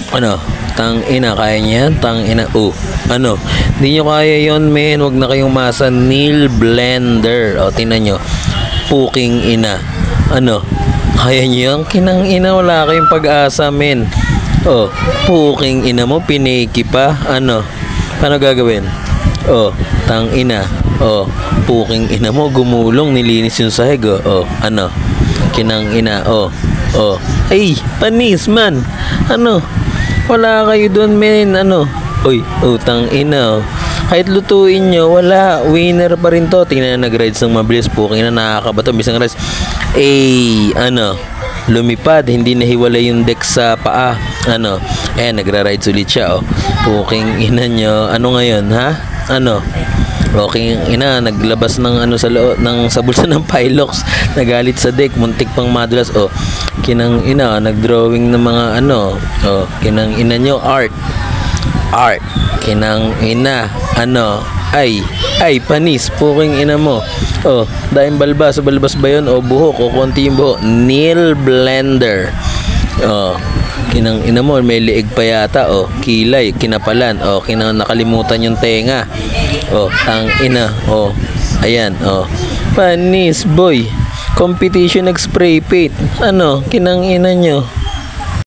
Ano? Tang ina, kaya niya yan? Tang ina. Oh, ano? Hindi nyo kaya yon men. Wag na kayong masa. Nail blender. O, tingnan nyo. Puking ina. Ano? Kaya nyo yan? Kinang ina, wala kayong pag-asa, men. Oh, puking ina mo, piniki pa. Ano? Paano gagawin? Oh, tang ina. Oh, puking ina mo, gumulong, nilinis yung sahig. Oh, ano? Kinang ina. Oh, oh. Ay, panis man. Ano? Wala kayo doon, men. Ano? Uy, utang ina. Oh. Kahit lutuin nyo, wala. Winner pa rin to. Tingnan na nag-rides ng mabilis. Puking na nakakabato. Bisang rides. Ano? Lumipad. Hindi nahiwalay yung deck sa paa. Ano? Nagra-rides ulit siya. Oh. Puking ina nyo. Ano ngayon, ha? Ano? Okay, ina, naglabas ng ano sa loob ng sa bulsa ng Pilox, nagalit sa deck, muntik pang madulas. Oh, kinang ina, nagdrawing ng mga ano. Oh, kinang ina nyo, art. Kinang ina, ano, ay, panis, puking ina mo. Oh, dahil balbas ba yun? O buhok, o konti yung buhok. Nail blender. Oh, kinang ina mo, may liig pa yata. Oh, kilay, kinapalan. Oh, kinang nakalimutan yung tenga. Oh, tang ina. Oh, ayan. Oh, panis boy. Competition nag-spray paint. Ano, kinang ina nyo.